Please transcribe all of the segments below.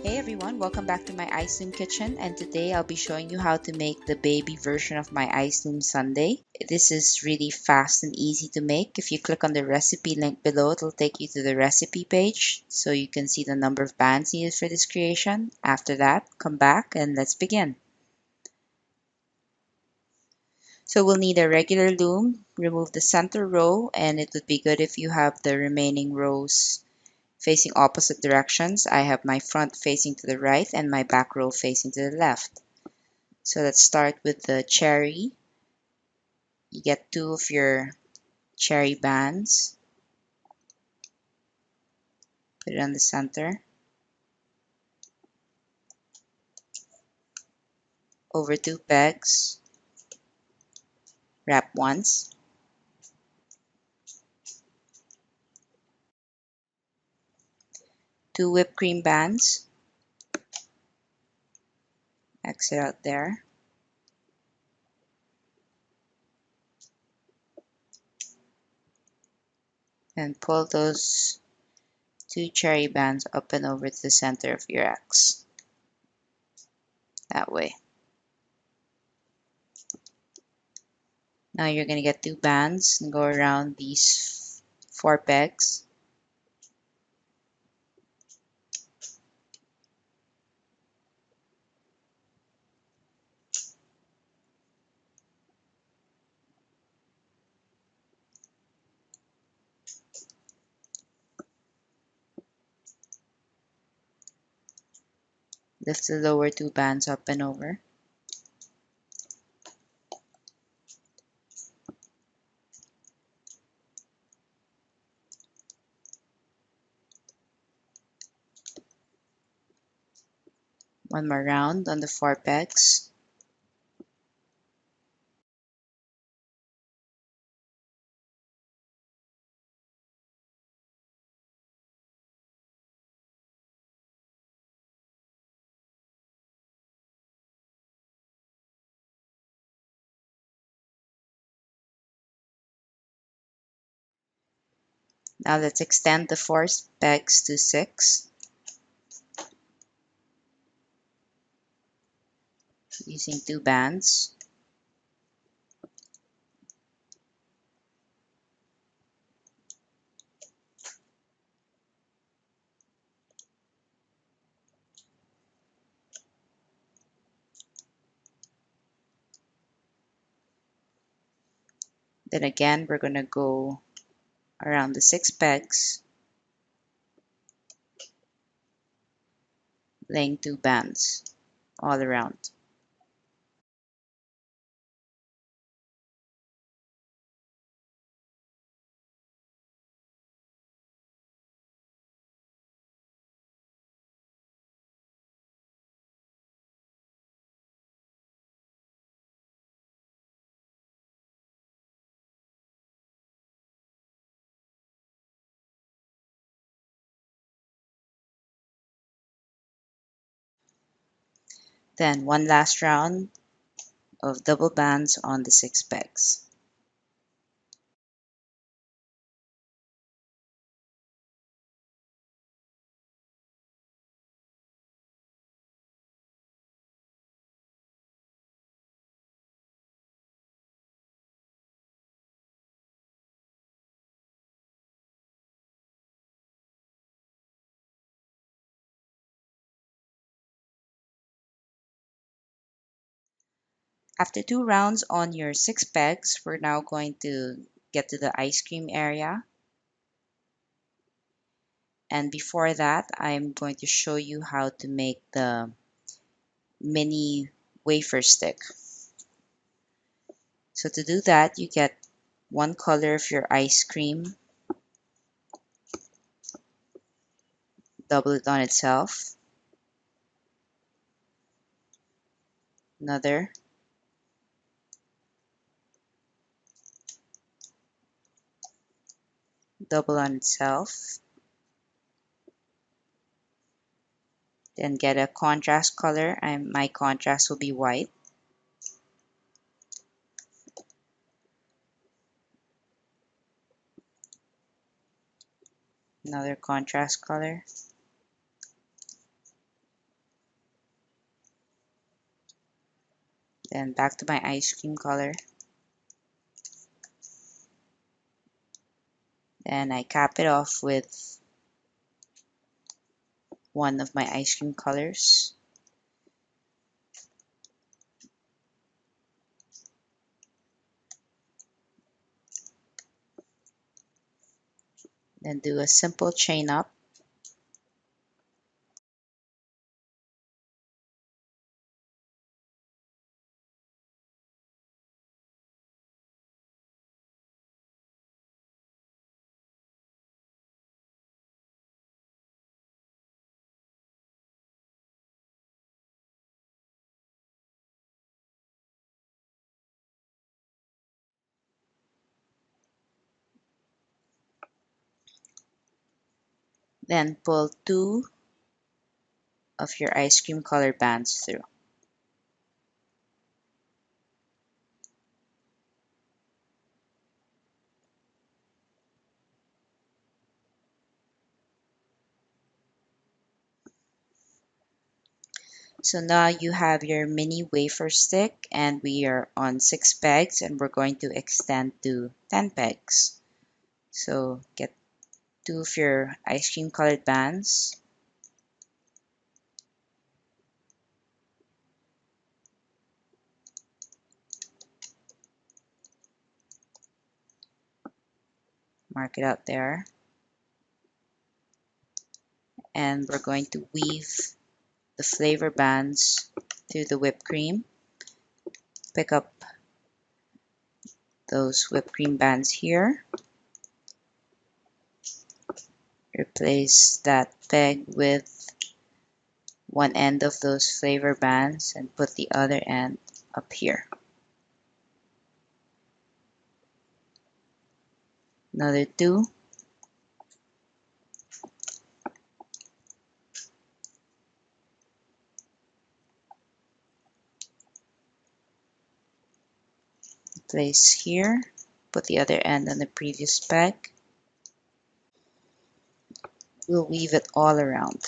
Hey everyone, welcome back to my Ice Loom kitchen, and today I'll be showing you how to make the baby version of my Ice Loom Sundae. This is really fast and easy to make. If you click on the recipe link below, it'll take you to the recipe page so you can see the number of bands needed for this creation. After that, come back and let's begin. So we'll need a regular loom. Remove the center row, and it would be good if you have the remaining rows facing opposite directions. I have my front facing to the right and my back row facing to the left. So let's start with the cherry. You get 2 of your cherry bands. Put it on the center. Over 2 pegs. Wrap once. Two whipped cream bands. Exit out there. And pull those 2 cherry bands up and over to the center of your X. That way. Now you're going to get 2 bands and go around these 4 pegs. Lift the lower 2 bands up and over. One more round on the 4 pegs. Now let's extend the 4 pegs to 6 using 2 bands. Then again, we're going to go around the 6 pegs, laying 2 bands all around. Then one last round of double bands on the 6 pegs. After 2 rounds on your 6 pegs, we're now going to get to the ice cream area. And before that, I'm going to show you how to make the mini wafer stick. So to do that, you get one color of your ice cream, double it on itself, another, double on itself, then get a contrast color, and my contrast will be white. Another contrast color. Then back to my ice cream color. Then I cap it off with one of my ice cream colors. Then do a simple chain up. Then pull two of your ice cream color bands through. So now you have your mini wafer stick, and we are on 6 pegs, and we're going to extend to 10 pegs. So get two of your ice cream colored bands. Mark it out there. And we're going to weave the flavor bands through the whipped cream. Pick up those whipped cream bands here. Replace that peg with one end of those flavor bands and put the other end up here. Another two. Place here. Put the other end on the previous peg. We'll weave it all around.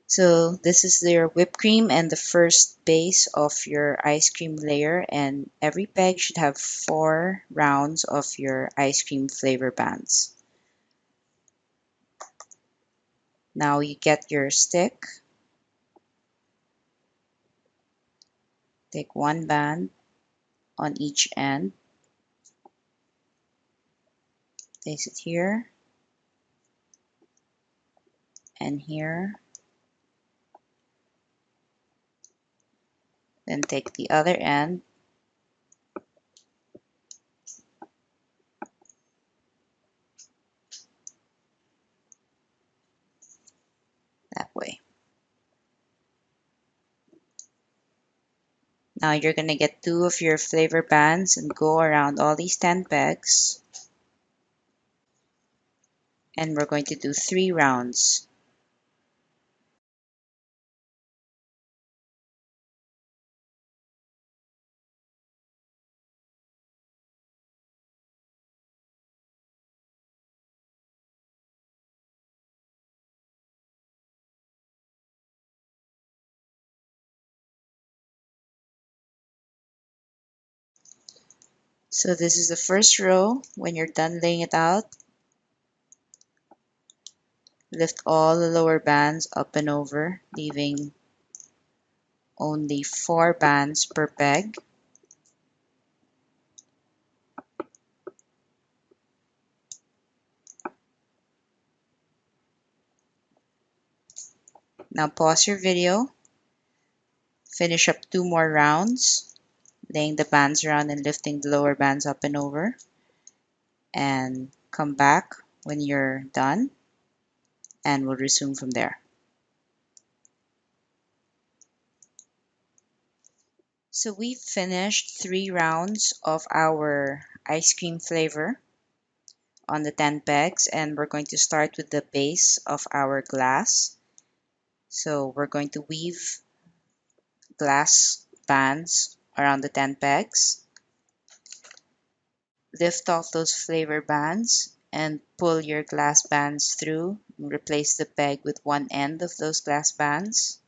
So this is your whipped cream and the first base of your ice cream layer, and every peg should have 4 rounds of your ice cream flavor bands. Now you get your stick, take one band on each end, place it here and here, then take the other end that way. Now you're going to get 2 of your flavor bands and go around all these 10 pegs. And we're going to do 3 rounds. So this is the first row. When you're done laying it out, lift all the lower bands up and over, leaving only 4 bands per peg. Now pause your video, finish up 2 more rounds, laying the bands around and lifting the lower bands up and over, and come back when you're done, and we'll resume from there. So we've finished 3 rounds of our ice cream flavor on the 10 pegs, and we're going to start with the base of our glass. So we're going to weave glass bands around the 10 pegs, lift off those flavor bands, and pull your glass bands through and replace the peg with one end of those glass bands.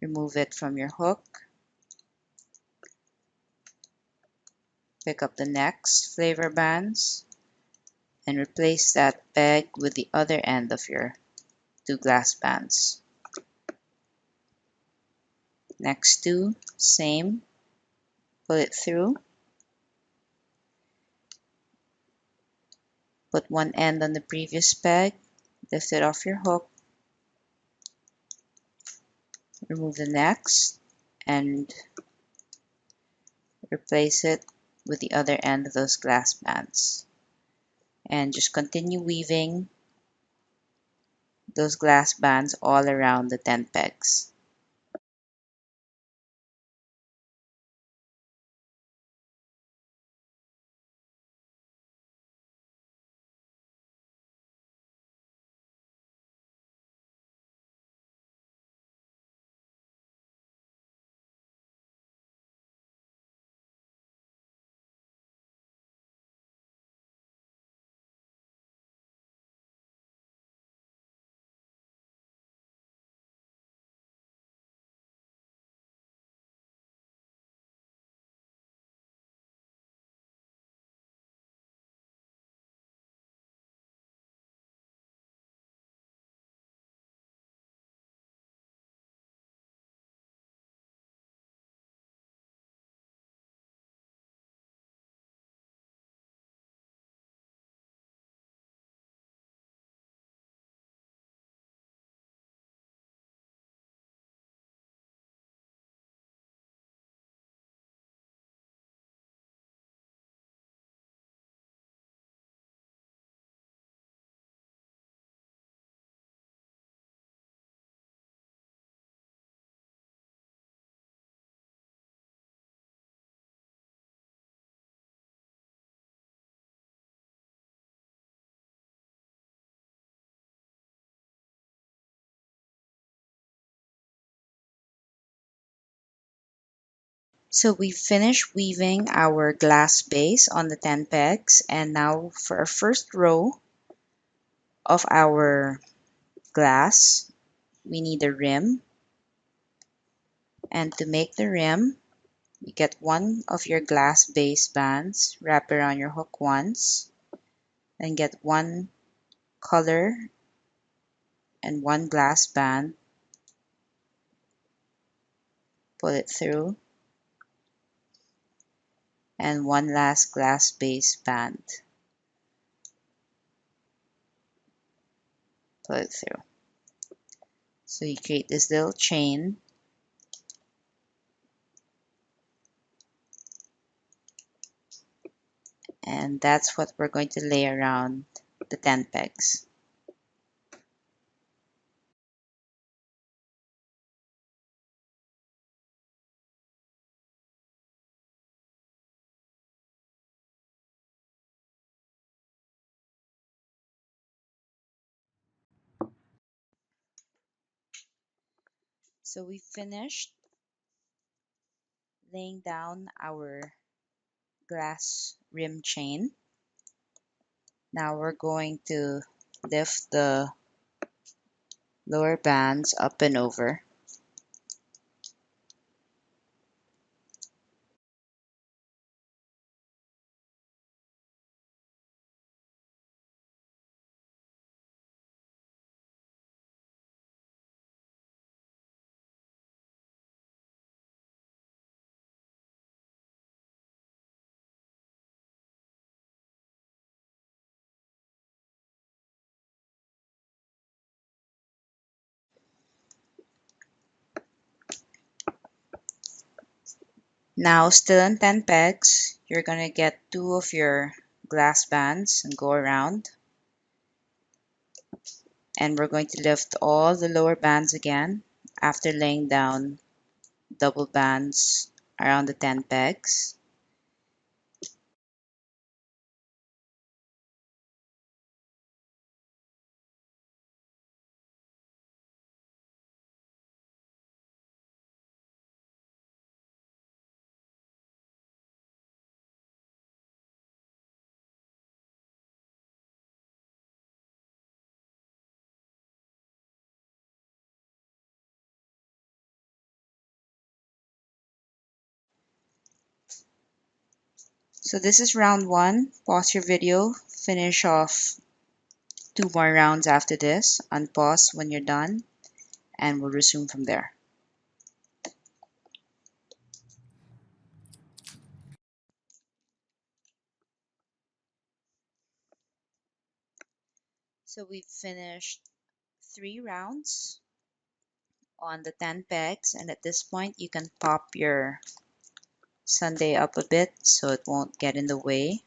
Remove it from your hook. Pick up the next flavor bands and replace that peg with the other end of your 2 glass bands. Next 2, same, pull it through, put one end on the previous peg, lift it off your hook, remove the next, and replace it with the other end of those glass bands. And just continue weaving those glass bands all around the 10 pegs. So we finished weaving our glass base on the 10 pegs, and now for our first row of our glass, we need a rim. And to make the rim, you get one of your glass base bands, wrap around your hook once, and get one color and one glass band, pull it through, and one last glass base band, pull it through. So you create this little chain, and that's what we're going to lay around the 10 pegs. So we finished laying down our glass rim chain. Now we're going to lift the lower bands up and over. Now, still in 10 pegs, you're going to get two of your glass bands and go around. And we're going to lift all the lower bands again after laying down double bands around the 10 pegs. So this is round one. Pause your video, finish off two more rounds after this. Unpause when you're done, and we'll resume from there. So we've finished 3 rounds on the 10 pegs, and at this point you can pop your Sundae up a bit so it won't get in the way.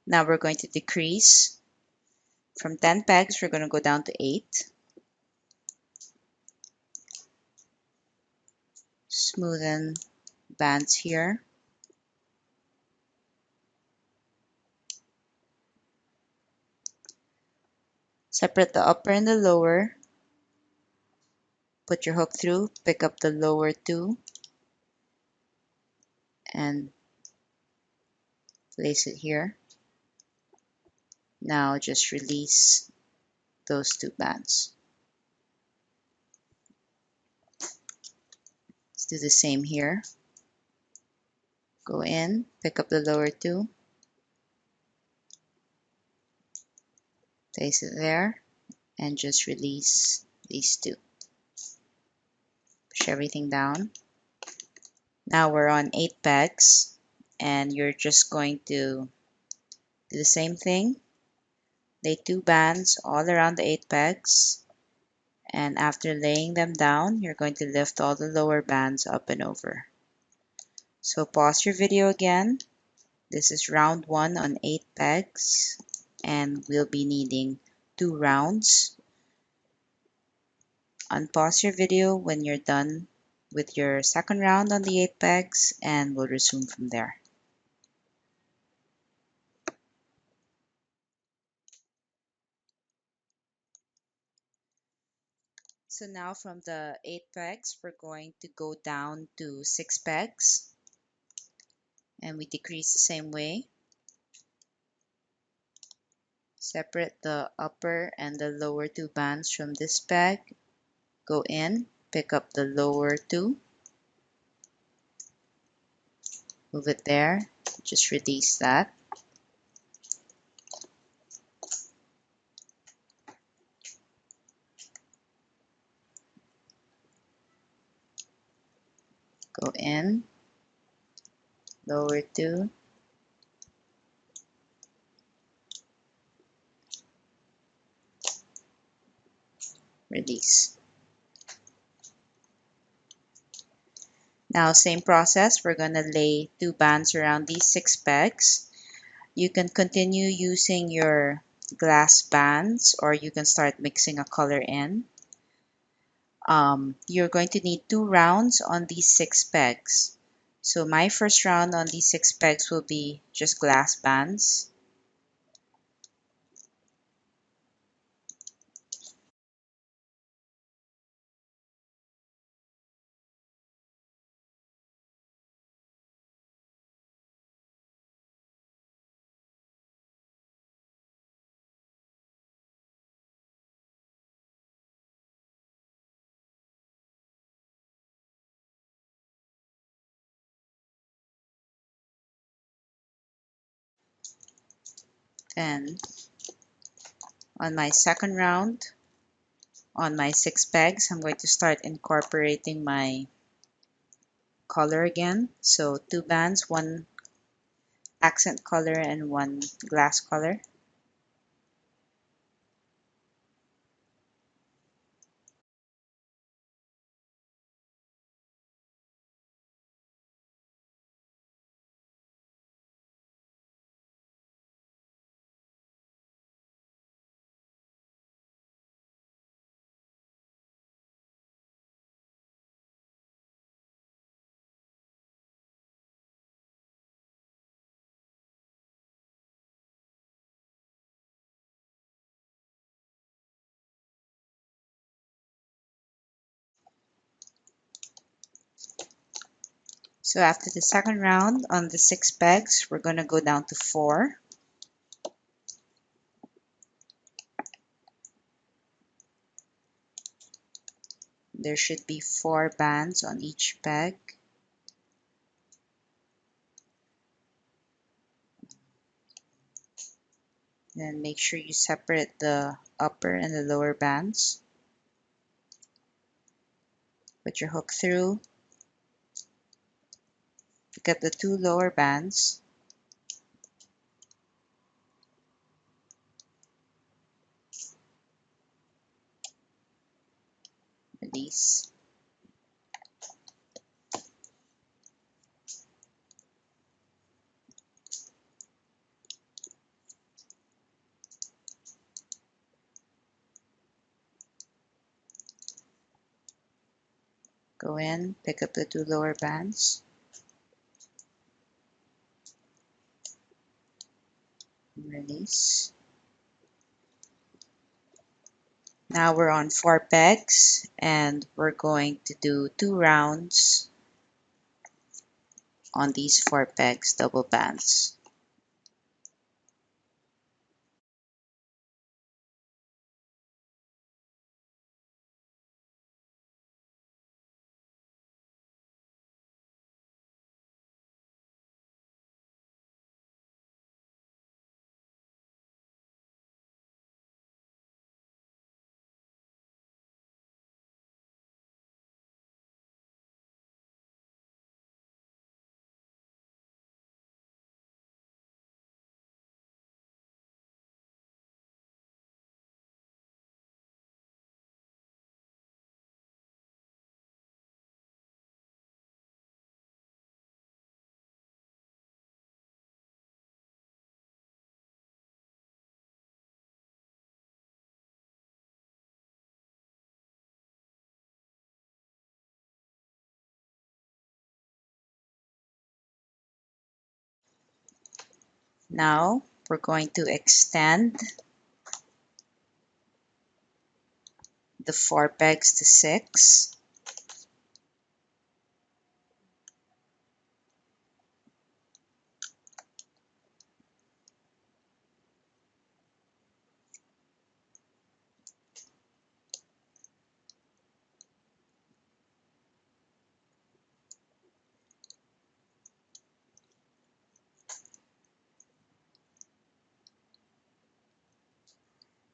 Now we're going to decrease. From 10 pegs, we're going to go down to 8. Smoothen bands here. Separate the upper and the lower. Put your hook through, pick up the lower two, and place it here. Now just release those two bands. Let's do the same here. Go in, pick up the lower two, place it there, and just release these two. Push everything down. Now we're on 8 pegs, and you're just going to do the same thing. Lay 2 bands all around the 8 pegs, and after laying them down, you're going to lift all the lower bands up and over. So pause your video again. This is round 1 on 8 pegs, and we'll be needing 2 rounds. Unpause your video when you're done with your second round on the 8 pegs, and we'll resume from there. So now from the 8 pegs, we're going to go down to 6 pegs, and we decrease the same way. Separate the upper and the lower 2 bands from this peg. Go in, pick up the lower 2, move it there, just release that. Go in, lower 2, release. Now same process, we're going to lay 2 bands around these 6 pegs. You can continue using your glass bands, or you can start mixing a color in. You're going to need 2 rounds on these 6 pegs. So my first round on these 6 pegs will be just glass bands. Then on my second round, on my 6 pegs, I'm going to start incorporating my color again. So 2 bands, 1 accent color and 1 glass color. So after the second round on the 6 pegs, we're going to go down to 4. There should be 4 bands on each peg. Then make sure you separate the upper and the lower bands. Put your hook through. Pick up the 2 lower bands. Release. Go in, pick up the 2 lower bands. And release. Now we're on 4 pegs and we're going to do 2 rounds on these 4 pegs, double bands. Now we're going to extend the 4 pegs to 6.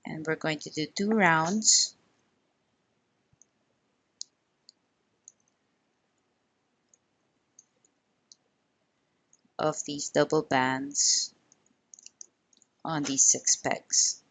And we're going to do 2 rounds of these double bands on these 6 pegs.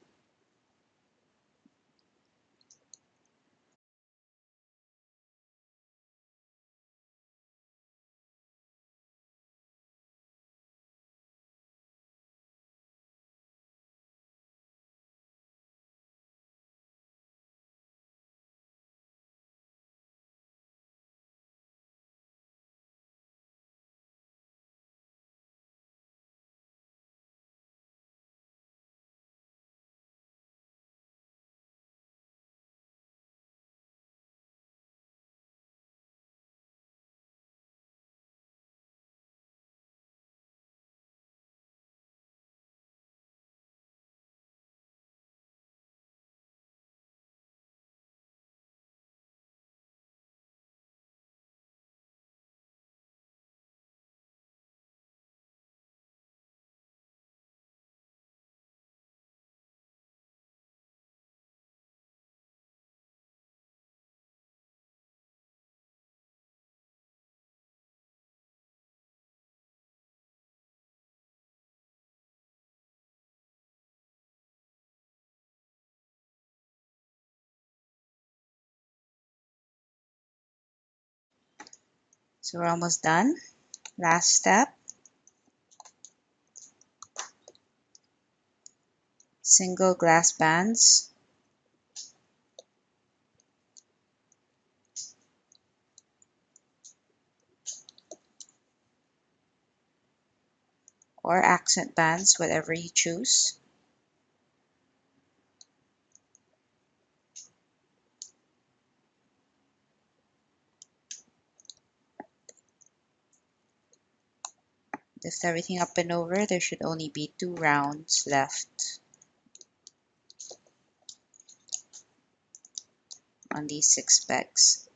So we're almost done. Last step. Single glass bands. Or accent bands, whatever you choose. Lift everything up and over. There should only be 2 rounds left on these 6 pegs.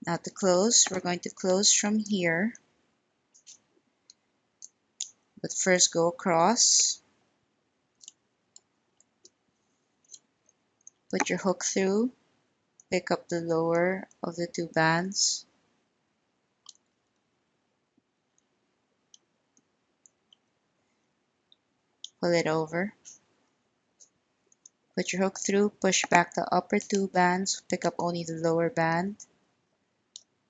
Now to close, we're going to close from here, but first go across, put your hook through, pick up the lower of the 2 bands, pull it over, put your hook through, push back the upper 2 bands, pick up only the lower band,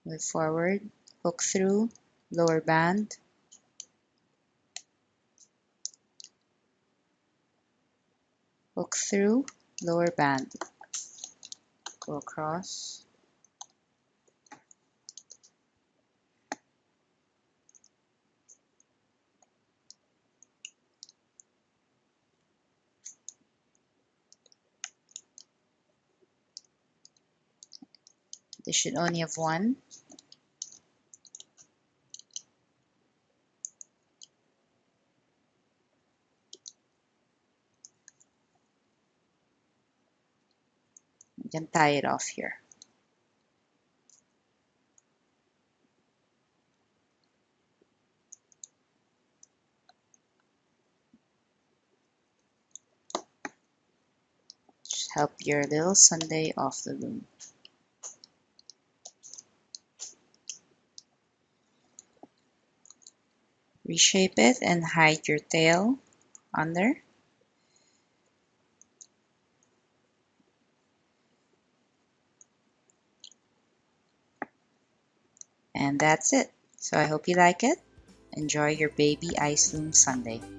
move forward, hook through, lower band, hook through, lower band, go across, this should only have 1. You can tie it off here. Just help your little Sundae off the loom. Reshape it and hide your tail under. And that's it. So I hope you like it. Enjoy your baby ice loom Sundae.